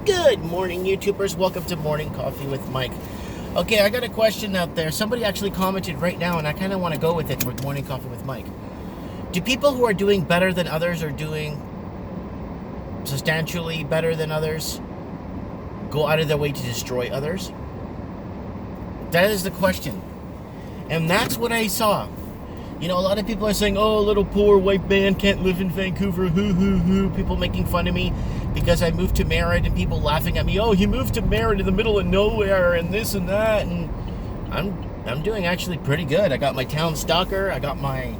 Good morning, YouTubers. Welcome to Morning Coffee with Mike. Okay, I got a question out there. Somebody actually commented right now, and I kind of want to go with it with Morning Coffee with Mike. Do people who are doing better than others or doing substantially better than others go out of their way to destroy others? That is the question. And that's what I saw. You know, a lot of people are saying, oh, little poor white man can't live in Vancouver, hoo, hoo, hoo. People making fun of me because I moved to Merritt and people laughing at me. Oh, he moved to Merritt in the middle of nowhere and this and that. And I'm doing actually pretty good. I got my town stalker. I got my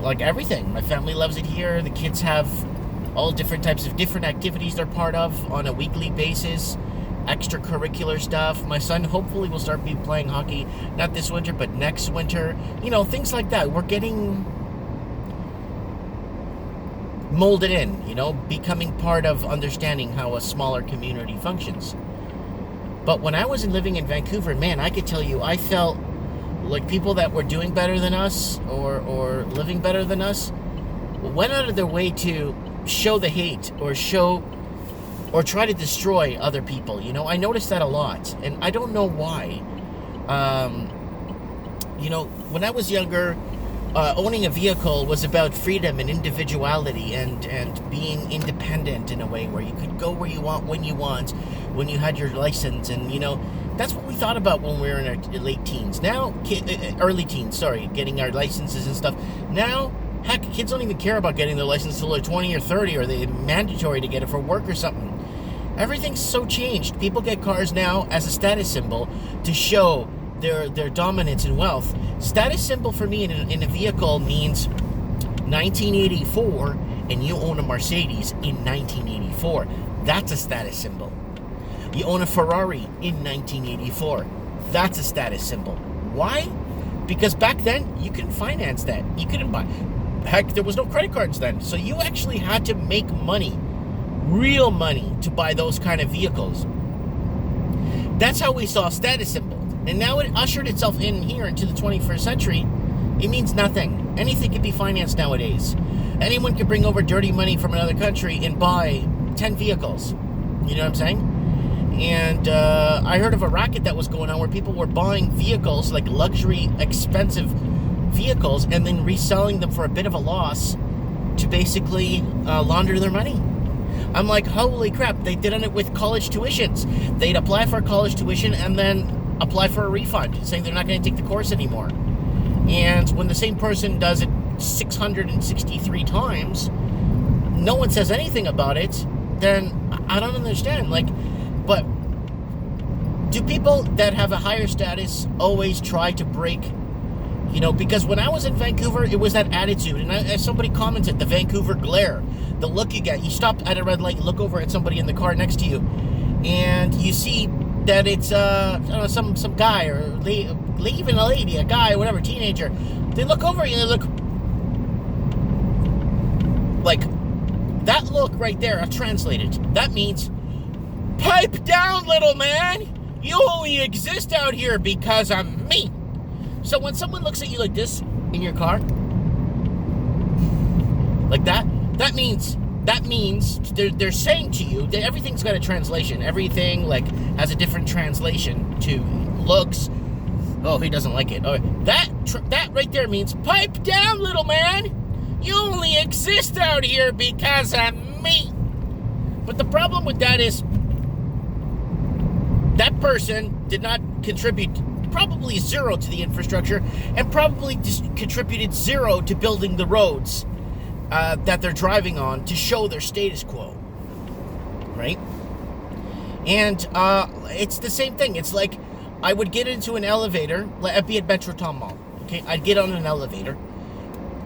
like everything. My family loves it here. The kids have all different types of different activities they're part of on a weekly basis. Extracurricular stuff. My son hopefully will start playing hockey, not this winter, but next winter. You know, things like that. We're getting molded in, you know, becoming part of understanding how a smaller community functions. But when I was living in Vancouver, man, I could tell you, I felt like people that were doing better than us or living better than us went out of their way to show the hate or try to destroy other people. You know, I noticed that a lot, and I don't know why. You know, when I was younger, owning a vehicle was about freedom and individuality and being independent in a way where you could go where you want, when you had your license. And, you know, that's what we thought about when we were in our late teens. Now, early teens, getting our licenses and stuff. Now, heck, kids don't even care about getting their license until they're 20 or 30, or they're mandatory to get it for work or something. Everything's so changed. People get cars now as a status symbol to show their dominance and wealth. Status symbol for me in a vehicle means 1984 and you own a Mercedes in 1984. That's a status symbol. You own a Ferrari in 1984. That's a status symbol. Why? Because back then you couldn't finance that. You couldn't buy. Heck, there was no credit cards then. So you actually had to make money, real money, to buy those kind of vehicles. That's how we saw status symbols. And now it ushered itself in here into the 21st century. It means nothing. Anything can be financed nowadays. Anyone can bring over dirty money from another country and buy 10 vehicles. You know what I'm saying? And I heard of a racket that was going on where people were buying vehicles, like luxury, expensive vehicles, and then reselling them for a bit of a loss to basically launder their money. I'm like, holy crap, they did it with college tuitions. They'd apply for college tuition and then apply for a refund, saying they're not going to take the course anymore. And when the same person does it 663 times, no one says anything about it, then I don't understand. Like, but do people that have a higher status always try to break? You know, because when I was in Vancouver, it was that attitude. And as somebody commented, the Vancouver glare, the look you get. You stop at a red light, you look over at somebody in the car next to you, and you see that it's I don't know, some guy or even a lady, a guy, whatever, teenager. They look over you and they look like that. Look right there, I've translated. That means, pipe down, little man. You only exist out here because I'm me. So when someone looks at you like this in your car, like that means they're saying to you that everything's got a translation. Everything like has a different translation to looks. Oh, he doesn't like it. Oh, that right there means, pipe down, little man. You only exist out here because I'm me. But the problem with that is that person did not contribute probably zero to the infrastructure and probably contributed zero to building the roads that they're driving on to show their status quo, right? And it's the same thing. It's like I would get into an elevator, I'd be at Metro Tom Mall, okay? I'd get on an elevator,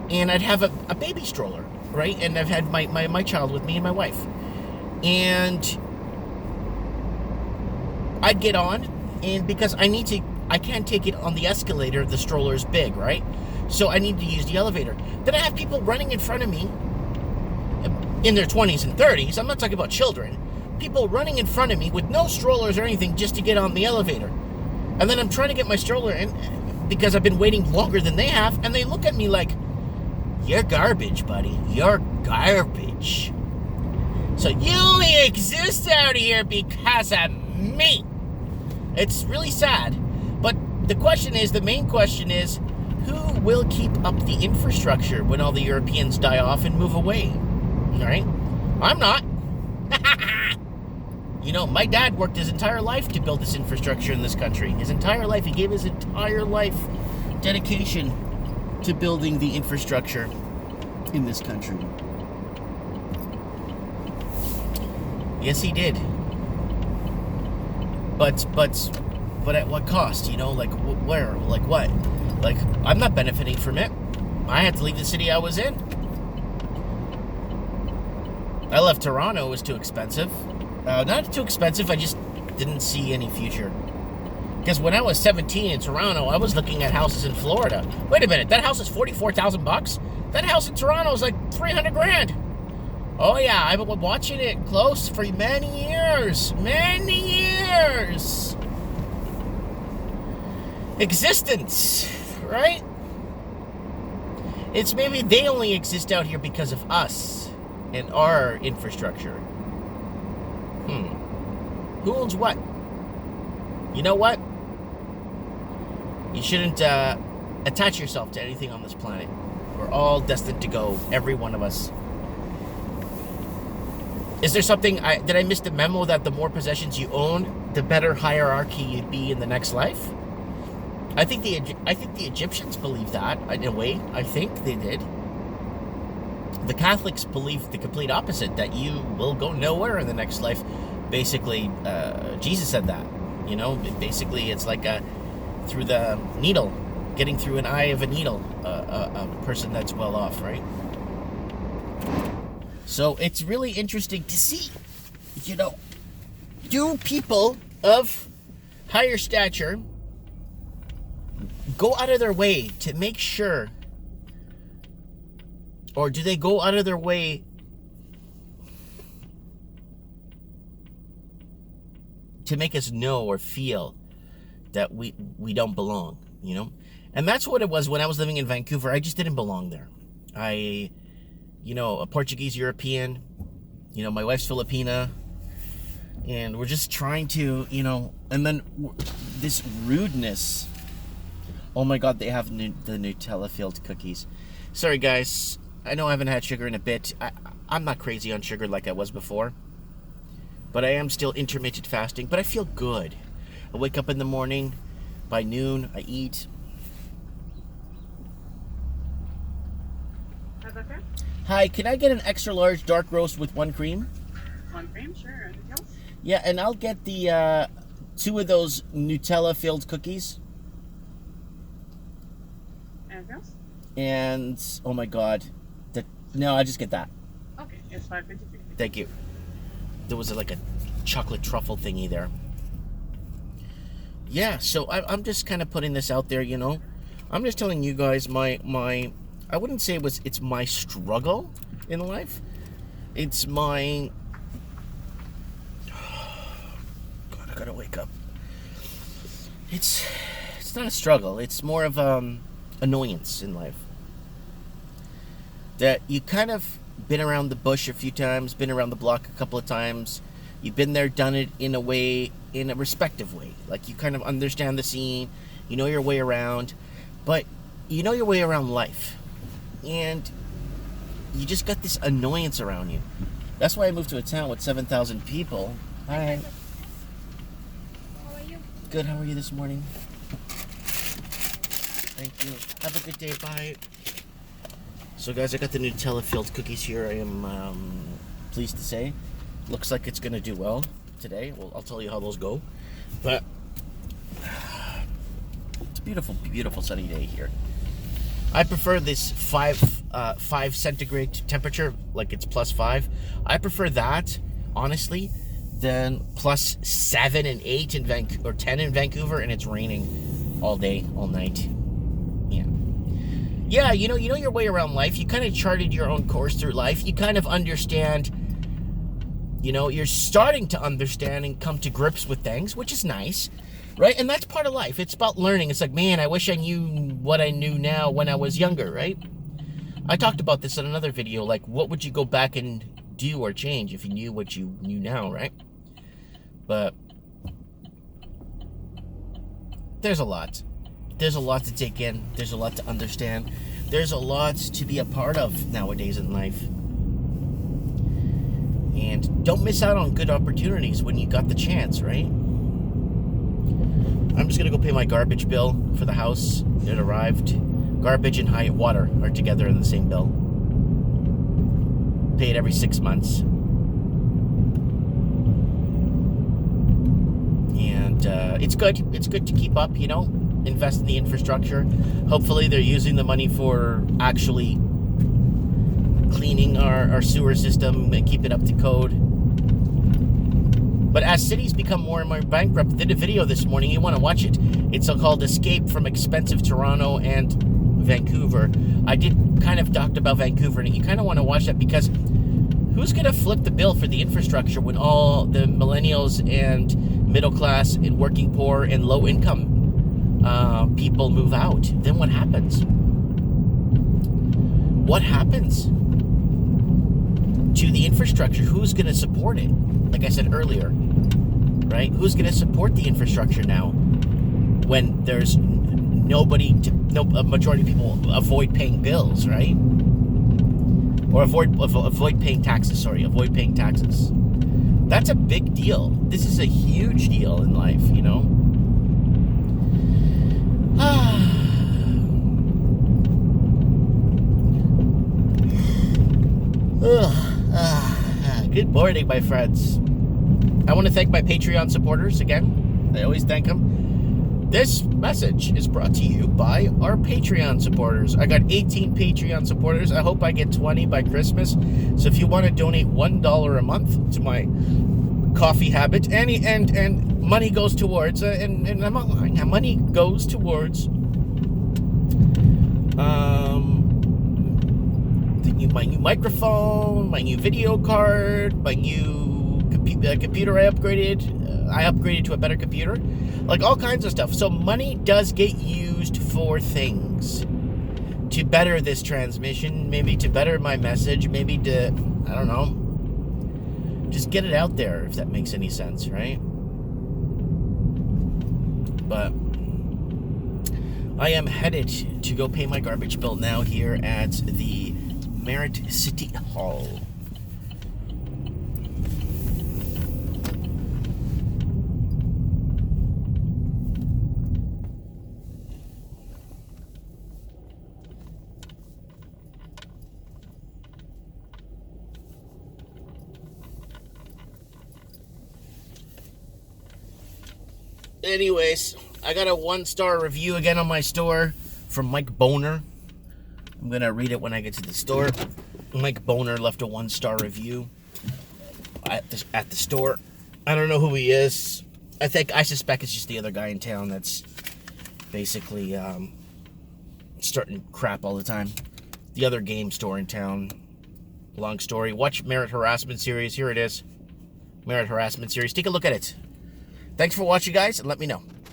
and I'd have a baby stroller, right? And I've had my child with me and my wife. And I'd get on, and because I can't take it on the escalator, the stroller's big, right? So I need to use the elevator. Then I have people running in front of me in their 20s and 30s. I'm not talking about children. People running in front of me with no strollers or anything just to get on the elevator. And then I'm trying to get my stroller in because I've been waiting longer than they have. And they look at me like, you're garbage, buddy. You're garbage. So you only exist out here because of me. It's really sad. But the main question is, who will keep up the infrastructure when all the Europeans die off and move away? All right? I'm not. You know, my dad worked his entire life to build this infrastructure in this country. His entire life. He gave his entire life dedication to building the infrastructure in this country. Yes, he did. But at what cost? You know, like where? Like what? Like, I'm not benefiting from it. I had to leave the city I was in. I left Toronto. It was too expensive. Not too expensive. I just didn't see any future. Because when I was 17 in Toronto, I was looking at houses in Florida. Wait a minute, that house is $44,000? That house in Toronto is like $300,000. Oh yeah, I've been watching it close for many years. Many years. Existence, right? It's maybe they only exist out here because of us and our infrastructure. Who owns what? You know what? You shouldn't attach yourself to anything on this planet. We're all destined to go, every one of us. Is there something, did I miss the memo that the more possessions you own, the better hierarchy you'd be in the next life? I think the Egyptians believe that, in a way. I think they did. The Catholics believe the complete opposite, that you will go nowhere in the next life. Basically, Jesus said that. You know, basically it's like through the needle, getting through an eye of a needle, a person that's well off, right? So it's really interesting to see, you know, do people of higher stature go out of their way to make sure, or do they go out of their way to make us know or feel that we don't belong, you know? And that's what it was when I was living in Vancouver. I just didn't belong there. You know, a Portuguese European, you know, my wife's Filipina, and we're just trying to, you know, and then this rudeness. Oh my God, they have the Nutella-filled cookies. Sorry guys, I know I haven't had sugar in a bit. I'm not crazy on sugar like I was before, but I am still intermittent fasting, but I feel good. I wake up in the morning, by noon, I eat. Hi, can I get an extra large dark roast with 1 cream? 1 cream, sure. Anything else? Yeah, and I'll get the 2 of those Nutella-filled cookies. Anything else? And, oh my God. No, I just get that. Okay, it's $5.50. Thank you. There was like a chocolate truffle thingy there. Yeah, so I'm just kind of putting this out there, you know. I'm just telling you guys my I wouldn't say it's my struggle in life. It's my... God, I gotta wake up. It's not a struggle. It's more of annoyance in life. That you kind of been around the bush a few times, been around the block a couple of times. You've been there, done it in a respective way. Like you kind of understand the scene, you know your way around, but you know your way around life. And you just got this annoyance around you. That's why I moved to a town with 7,000 people. Hi. How are you? Good, how are you this morning? Thank you. Have a good day, bye. So guys, I got the Nutella-filled cookies here. I am pleased to say. Looks like it's going to do well today. Well, I'll tell you how those go. But it's a beautiful, beautiful sunny day here. I prefer this 5 centigrade temperature, like it's +5. I prefer that, honestly, than +7 and 8 in Vancouver, or 10 in Vancouver, and it's raining all day, all night. Yeah, you know your way around life. You kind of charted your own course through life. You kind of understand, you know, you're starting to understand and come to grips with things, which is nice, right? And that's part of life. It's about learning. It's like, man, I wish I knew what I knew now when I was younger, right? I talked about this in another video, like, what would you go back and do or change if you knew what you knew now, right? But there's a lot. There's a lot to take in. There's a lot to understand. There's a lot to be a part of nowadays in life. And don't miss out on good opportunities when you got the chance, right? I'm just going to go pay my garbage bill for the house. It arrived. Garbage and high water are together in the same bill. Pay it every 6 months. And it's good. It's good to keep up, invest in the infrastructure. Hopefully they're using the money for actually cleaning our sewer system and keep it up to code. But as cities become more and more bankrupt, I did a video this morning. You want to watch it. It's called Escape from Expensive Toronto and Vancouver. I did kind of talked about Vancouver, and you kind of want to watch that because who's going to flip the bill for the infrastructure when all the millennials and middle class and working poor and low income people move out? Then what happens? What happens to the infrastructure? Who's going to support it? Like I said earlier, right? Who's going to support the infrastructure now when there's nobody a majority of people avoid paying bills, right? Or avoid paying taxes, avoid paying taxes. That's a big deal. This is a huge deal in life, Good morning, my friends. I want to thank my Patreon supporters again. I always thank them. This message is brought to you by our Patreon supporters. I got 18 Patreon supporters. I hope I get 20 by Christmas. So if you want to donate $1 a month to my coffee habit, and money goes towards, and I'm not lying, money goes towards my new microphone, my new video card, my new computer I upgraded to a better computer, like all kinds of stuff. So money does get used for things to better this transmission, maybe to better my message, maybe to, I don't know, just get it out there, if that makes any sense, right? But I am headed to go pay my garbage bill now here at the Merritt City Hall. Anyways, I got a 1-star review again on my store from Mike Boner. I'm going to read it when I get to the store. Mike Boner left a 1-star review at the store. I don't know who he is. I suspect it's just the other guy in town that's basically starting crap all the time. The other game store in town. Long story. Watch Merit Harassment Series. Here it is. Merit Harassment Series. Take a look at it. Thanks for watching, guys, and let me know.